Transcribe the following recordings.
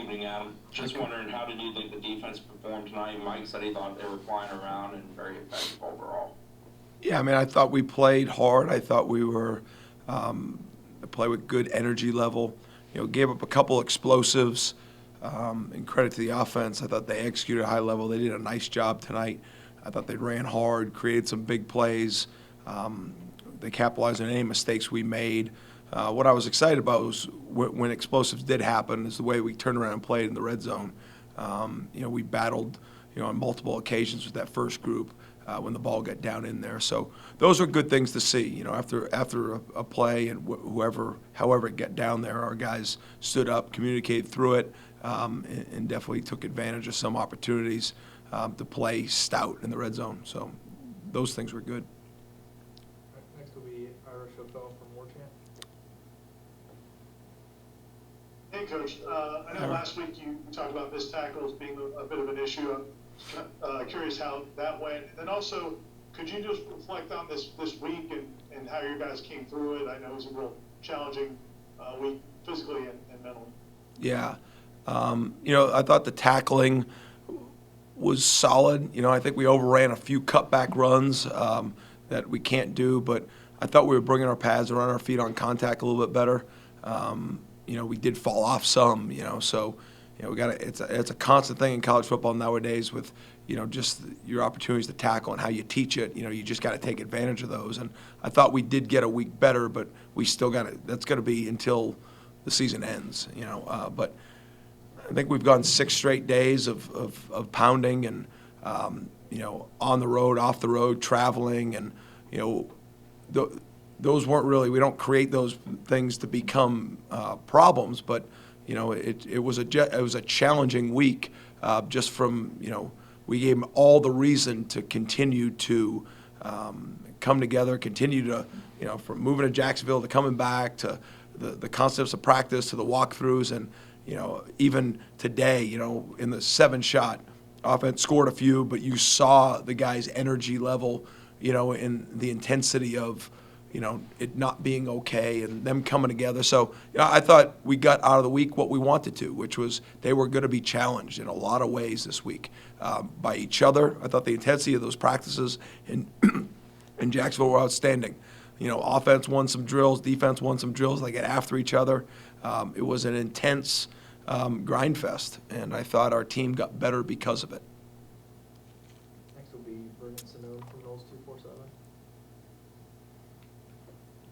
evening, Adam. Just wondering, how did you think the defense performed tonight? Mike said he thought they were flying around and very effective overall. Yeah, I mean, I thought we played hard. I thought we were play with good energy level. Gave up a couple explosives. And credit to the offense. I thought they executed at a high level. They did a nice job tonight. I thought they ran hard, created some big plays. They capitalized on any mistakes we made. What I was excited about was when explosives did happen is the way we turned around and played in the red zone. We battled, on multiple occasions with that first group when the ball got down in there. So those are good things to see. After a play and however it got down there, our guys stood up, communicated through it, and definitely took advantage of some opportunities to play stout in the red zone. So those things were good. Next will be Irish O'Fell from Warchant. Hey, Coach. I know last week you talked about missed tackles being a bit of an issue. I'm curious how that went. And then also, could you just reflect on this week and how you guys came through it? I know it was a real challenging week physically and mentally. Yeah. I thought the tackling was solid. I think we overran a few cutback runs that we can't do, but I thought we were bringing our pads around our feet on contact a little bit better. We did fall off some, so we got it's a constant thing in college football nowadays with just your opportunities to tackle and how you teach it. You just got to take advantage of those. And I thought we did get a week better, but we still got to. That's going to be until the season ends. But I think we've gone 6 straight days of pounding and on the road, off the road, traveling, and those weren't really. We don't create those things to become problems, but it was a challenging week just from we gave them all the reason to continue to come together, continue to from moving to Jacksonville to coming back to the concepts of practice to the walkthroughs and. Even today, in the 7-shot, offense scored a few, but you saw the guys' energy level, in the intensity of, it not being okay and them coming together. So I thought we got out of the week what we wanted to, which was they were going to be challenged in a lot of ways this week by each other. I thought the intensity of those practices in Jacksonville were outstanding. Offense won some drills, defense won some drills. They get after each other. It was an intense grind fest, and I thought our team got better because of it. Next will be Brendan Sinone from Knowles 247.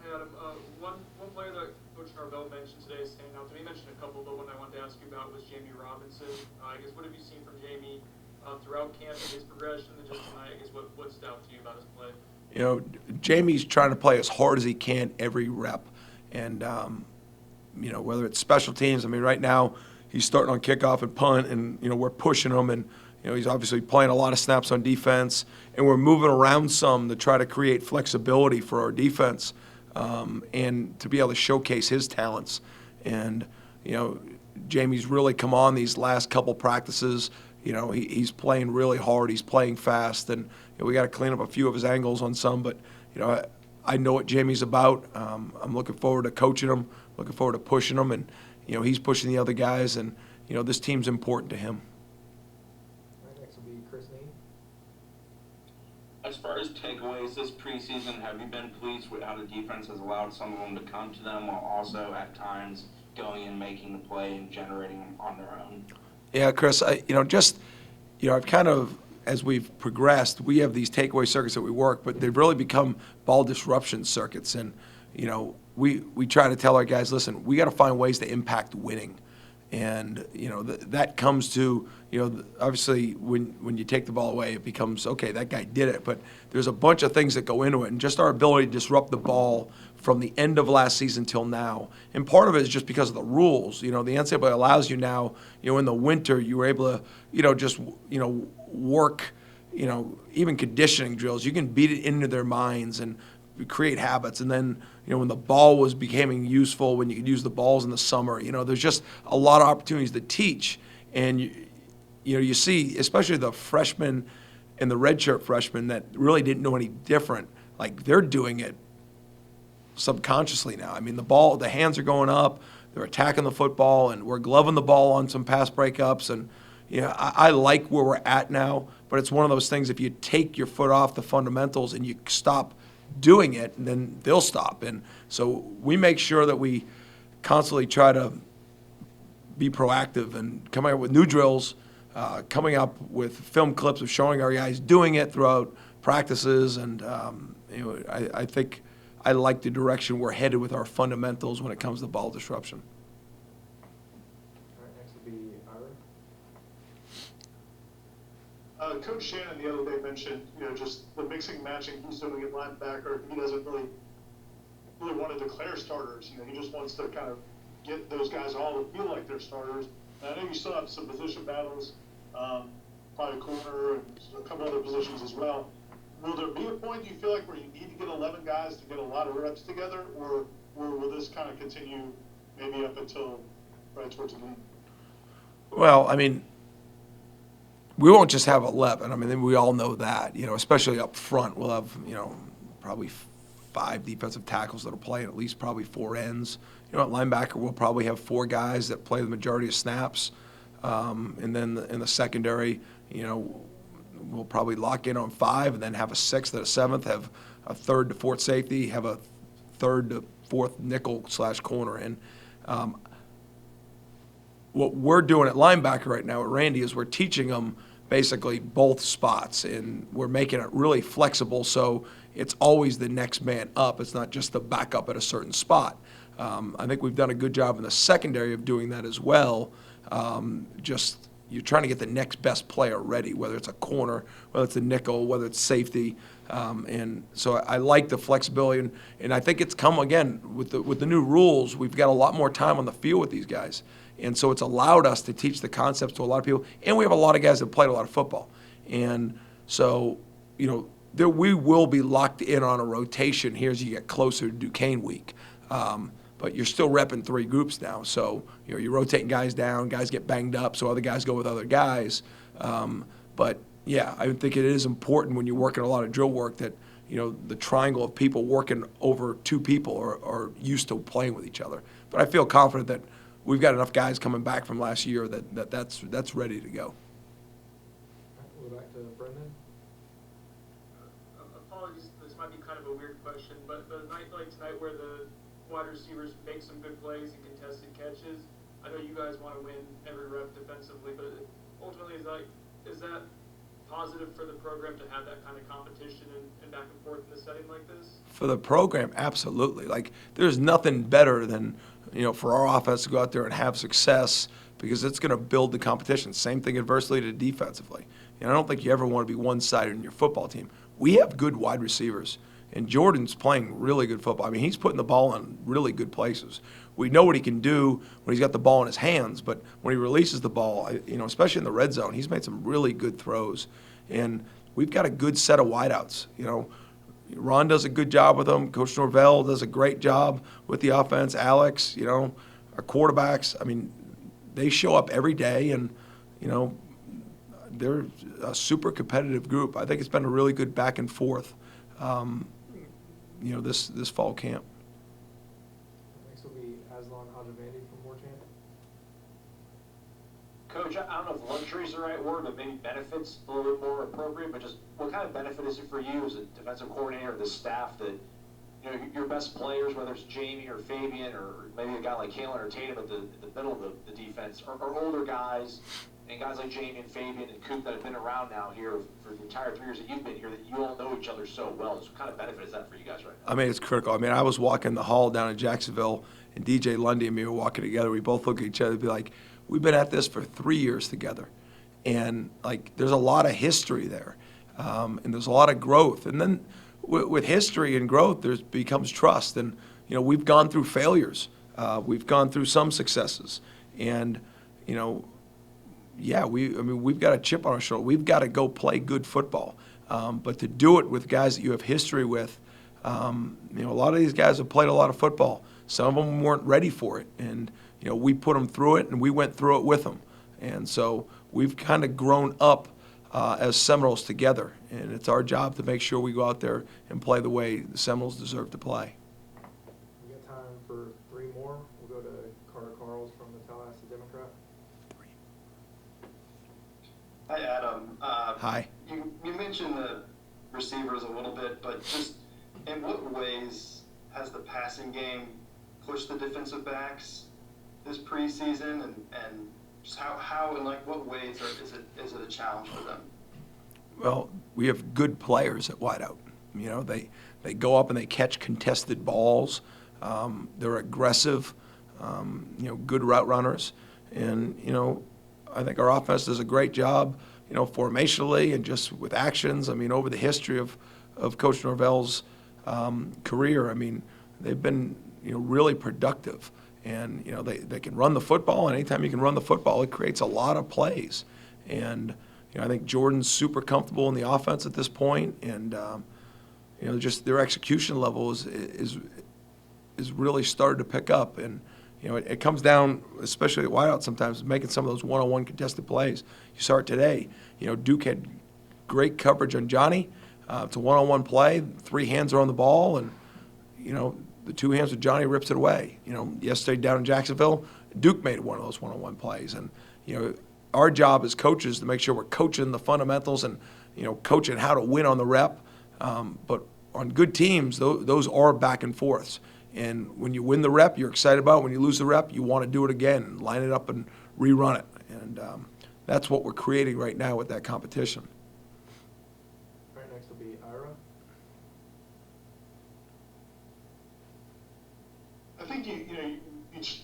Hey Adam, one player that Coach Norvell mentioned today is standouts. He mentioned a couple, but one I wanted to ask you about was Jamie Robinson. I guess what have you seen from Jamie throughout camp and his progression, and just tonight? I guess what stood out to you about his play? Jamie's trying to play as hard as he can every rep, and whether it's special teams. I mean, right now he's starting on kickoff and punt, and we're pushing him, and he's obviously playing a lot of snaps on defense, and we're moving around some to try to create flexibility for our defense, and to be able to showcase his talents. And Jamie's really come on these last couple practices. He's playing really hard. He's playing fast, and we got to clean up a few of his angles on some. But I know what Jamie's about. I'm looking forward to coaching him. Looking forward to pushing him, and he's pushing the other guys, and this team's important to him. All right, next will be Chris Neal. As far as takeaways this preseason, have you been pleased with how the defense has allowed some of them to come to them while also at times going and making the play and generating them on their own? Yeah, Chris, I've kind of, as we've progressed, we have these takeaway circuits that we work, but they've really become ball disruption circuits. And, we try to tell our guys, listen, we got to find ways to impact winning. And, that comes to, obviously when you take the ball away, it becomes, okay, that guy did it. But there's a bunch of things that go into it. And just our ability to disrupt the ball from the end of last season till now. And part of it is just because of the rules. The NCAA allows you now, in the winter, you were able to, work, even conditioning drills. You can beat it into their minds and create habits. And then, when the ball was becoming useful, when you could use the balls in the summer, there's just a lot of opportunities to teach. And, you see, especially the freshmen and the redshirt freshmen that really didn't know any different, like they're doing it subconsciously now. I mean, the hands are going up, they're attacking the football, and we're gloving the ball on some pass breakups. And I like where we're at now, but it's one of those things, if you take your foot off the fundamentals and you stop doing it, then they'll stop. And so we make sure that we constantly try to be proactive and coming up with new drills, coming up with film clips of showing our guys doing it throughout practices. And I think I like the direction we're headed with our fundamentals when it comes to ball disruption. All right, next will be Ira. Coach Shannon the other day mentioned, just the mixing and matching he's doing at linebacker. He doesn't really want to declare starters. He just wants to kind of get those guys all to feel like they're starters. And I know you still have some position battles, probably corner and a couple other positions as well. Will there be a point, do you feel like, where you need to get 11 guys to get a lot of reps together, or will this kind of continue maybe up until right towards the end? Well, I mean, we won't just have 11. I mean, we all know that, especially up front. We'll have, probably 5 defensive tackles that'll play and at least probably 4 ends. At linebacker, we'll probably have 4 guys that play the majority of snaps. And then in the secondary, we'll probably lock in on 5 and then have a 6th and a 7th, have a 3rd to 4th safety, have a 3rd to 4th nickel/corner. And what we're doing at linebacker right now at Randy is we're teaching them basically both spots, and we're making it really flexible so it's always the next man up. It's not just the backup at a certain spot. I think we've done a good job in the secondary of doing that as well. Just you're trying to get the next best player ready, whether it's a corner, whether it's a nickel, whether it's safety. And so I like the flexibility, and I think it's come, again, with the new rules, we've got a lot more time on the field with these guys. And so it's allowed us to teach the concepts to a lot of people, and we have a lot of guys that played a lot of football. And so, we will be locked in on a rotation here as you get closer to Duquesne week. But you're still repping 3 groups now. So, you're rotating guys down, guys get banged up, so other guys go with other guys. But, yeah, I think it is important when you're working a lot of drill work that, the triangle of people working over 2 people are used to playing with each other. But I feel confident that we've got enough guys coming back from last year that's ready to go. All right, we'll go back to Brendan. Apologies, this might be kind of a weird question, but a night like tonight where the wide receivers make some good plays and contested catches, I know you guys want to win every rep defensively, but ultimately is that positive for the program to have that kind of competition and back and forth in a setting like this? For the program, absolutely. Like, there's nothing better than, for our offense to go out there and have success, because it's going to build the competition. Same thing adversely to defensively. I don't think you ever want to be one-sided in your football team. We have good wide receivers, and Jordan's playing really good football. I mean, he's putting the ball in really good places. We know what he can do when he's got the ball in his hands, but when he releases the ball, especially in the red zone, he's made some really good throws. And we've got a good set of wideouts. Ron does a good job with them. Coach Norvell does a great job with the offense. Alex, our quarterbacks, I mean, they show up every day, and, they're a super competitive group. I think it's been a really good back and forth, this fall camp. Next will be Aslan Hajavandi from Warchant. Coach, I don't know if luxury is the right word, but maybe benefits a little bit more appropriate, but just what kind of benefit is it for you as a defensive coordinator or the staff that, your best players, whether it's Jamie or Fabian or maybe a guy like Kalen or Tatum at the middle of the defense, are older guys, and guys like Jamie and Fabian and Coop that have been around now here for the entire 3 years that you've been here, that you all know each other so well. So what kind of benefit is that for you guys right now? I mean, it's critical. I mean, I was walking the hall down in Jacksonville, and DJ Lundy and me were walking together. We both look at each other and be like, we've been at this for 3 years together. And, there's a lot of history there, and there's a lot of growth. And then with history and growth, there becomes trust. And, we've gone through failures. We've gone through some successes. And, we've got a chip on our shoulder. We've got to go play good football. But to do it with guys that you have history with, a lot of these guys have played a lot of football. Some of them weren't ready for it. And, we put them through it, and we went through it with them. And so we've kind of grown up as Seminoles together. And it's our job to make sure we go out there and play the way the Seminoles deserve to play. We got time for 3 more. We'll go to Carter Hi, Adam. Hi. You mentioned the receivers a little bit, but just in what ways has the passing game pushed the defensive backs this preseason, and just how in like what ways is it a challenge for them? Well, we have good players at wideout. You know, they go up and they catch contested balls. They're aggressive, good route runners. And, I think our offense does a great job, formationally and just with actions. I mean, over the history of Coach Norvell's career, I mean, they've been, really productive. And, they can run the football, and anytime you can run the football, it creates a lot of plays. And, I think Jordan's super comfortable in the offense at this point, and, just their execution level is really started to pick up. And, it comes down, especially at wideout sometimes, making some of those one-on-one contested plays. You saw it today. Duke had great coverage on Johnny. It's a one-on-one play. 3 hands are on the ball, and, the 2 hands with Johnny rips it away. Yesterday down in Jacksonville, Duke made one of those one-on-one plays. And, our job as coaches to make sure we're coaching the fundamentals and, coaching how to win on the rep. But on good teams, those are back and forths. And when you win the rep, you're excited about it. When you lose the rep, you want to do it again, line it up and rerun it. And that's what we're creating right now with that competition. All right, next will be Ira. I think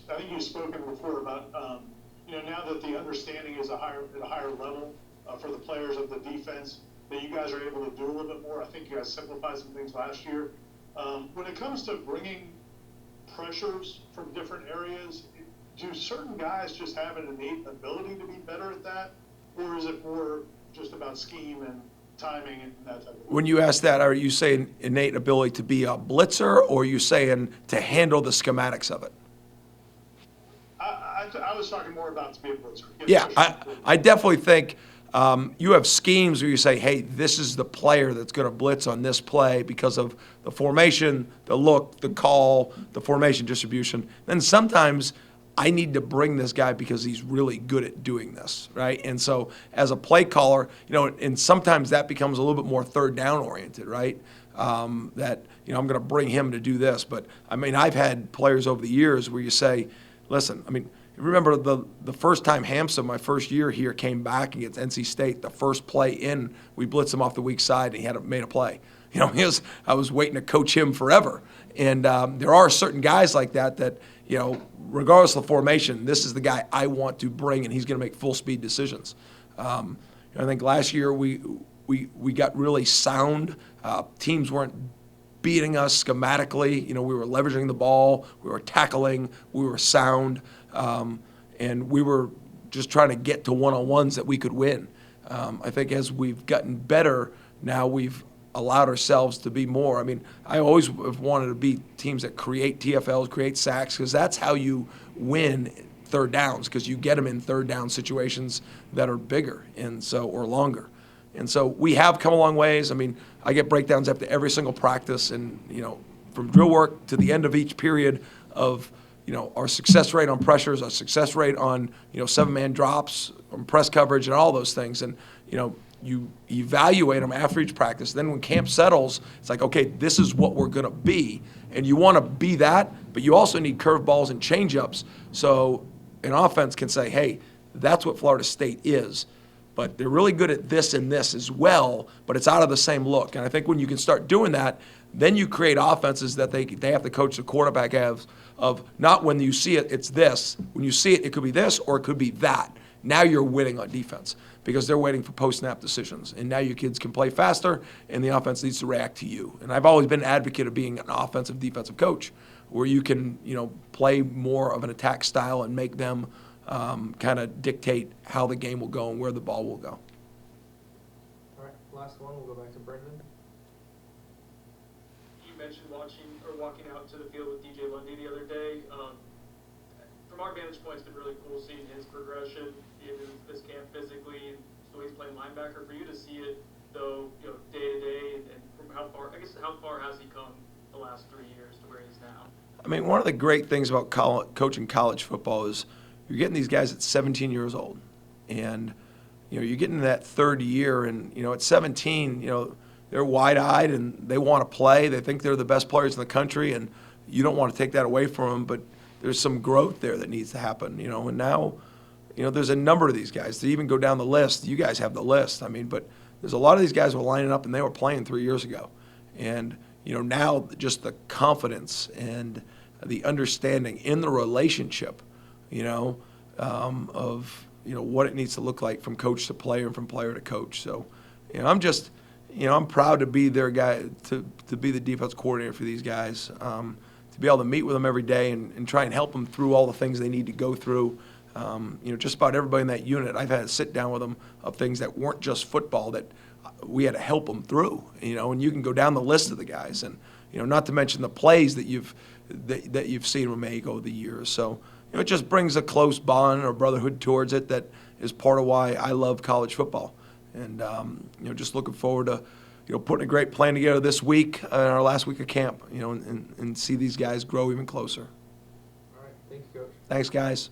I think you've spoken before about now that the understanding is at a higher level for the players of the defense, that you guys are able to do a little bit more. I think you guys simplified some things last year. When it comes to bringing pressures from different areas, do certain guys just have an innate ability to be better at that, or is it more just about scheme and timing and that type of thing? When you ask that, are you saying innate ability to be a blitzer, or are you saying to handle the schematics of it? I was talking more about to be a blitzer. Yeah, I definitely think you have schemes where you say, hey, this is the player that's going to blitz on this play because of the formation, the look, the call, the formation distribution. Then sometimes I need to bring this guy because he's really good at doing this, right? And so as a play caller, and sometimes that becomes a little bit more third down oriented, right? That, I'm going to bring him to do this. But, I mean, I've had players over the years where you say, listen, I mean, remember the first time Hampson, my first year here, came back against NC State, the first play in, we blitzed him off the weak side, and he made a play. I was waiting to coach him forever. And there are certain guys like that, regardless of the formation, this is the guy I want to bring, and he's going to make full-speed decisions. I think last year we got really sound. Teams weren't beating us schematically. We were leveraging the ball. We were tackling. We were sound. And we were just trying to get to one-on-ones that we could win. I think as we've gotten better, now we've allowed ourselves to be more. I mean, I always have wanted to be teams that create TFLs, create sacks, because that's how you win third downs, because you get them in third down situations that are bigger or longer. And so we have come a long ways. I mean, I get breakdowns after every single practice, and, from drill work to the end of each period of, our success rate on pressures, our success rate on, 7-man drops, on press coverage, and all those things. And, you evaluate them after each practice. Then when camp settles, it's like, okay, this is what we're going to be. And you want to be that, but you also need curveballs and changeups. So an offense can say, hey, that's what Florida State is. But they're really good at this and this as well, but it's out of the same look. And I think when you can start doing that, then you create offenses that they have to coach the quarterback of not when you see it, it's this. When you see it, it could be this or it could be that. Now you're winning on defense because they're waiting for post-snap decisions. And now your kids can play faster, and the offense needs to react to you. And I've always been an advocate of being an offensive defensive coach where you can, play more of an attack style and make them kind of dictate how the game will go and where the ball will go. All right, last one, we'll go back to Brendan. You mentioned walking out to the field with DJ Lundy the other day. From our vantage point, it's been really cool seeing his progression in this camp physically, and the way he's playing linebacker. For you to see it, though, day to day, and from how far has he come the last 3 years to where he is now? I mean, one of the great things about coaching college football is you're getting these guys at 17 years old. And, you know, you get into that third year, and, you know, at 17, you know, they're wide-eyed and they want to play. They think they're the best players in the country, and you don't want to take that away from them, but there's some growth there that needs to happen, you know. And now, you know, there's a number of these guys. To even go down the list, you guys have the list. I mean, but there's a lot of these guys who are lining up and they were playing 3 years ago. And, you know, now just the confidence and the understanding in the relationship, you know, of, you know, what it needs to look like from coach to player and from player to coach. So, you know, I'm proud to be their guy, to be the defense coordinator for these guys, to be able to meet with them every day and try and help them through all the things they need to go through. You know, just about everybody in that unit, I've had to sit down with them of things that weren't just football that we had to help them through, you know, and you can go down the list of the guys and, you know, not to mention the plays that you've seen them make over the years. So, you know, it just brings a close bond or brotherhood towards it that is part of why I love college football. And, you know, just looking forward to, you know, putting a great plan together this week, in our last week of camp, you know, and see these guys grow even closer. All right, thank you, Coach. Thanks, guys.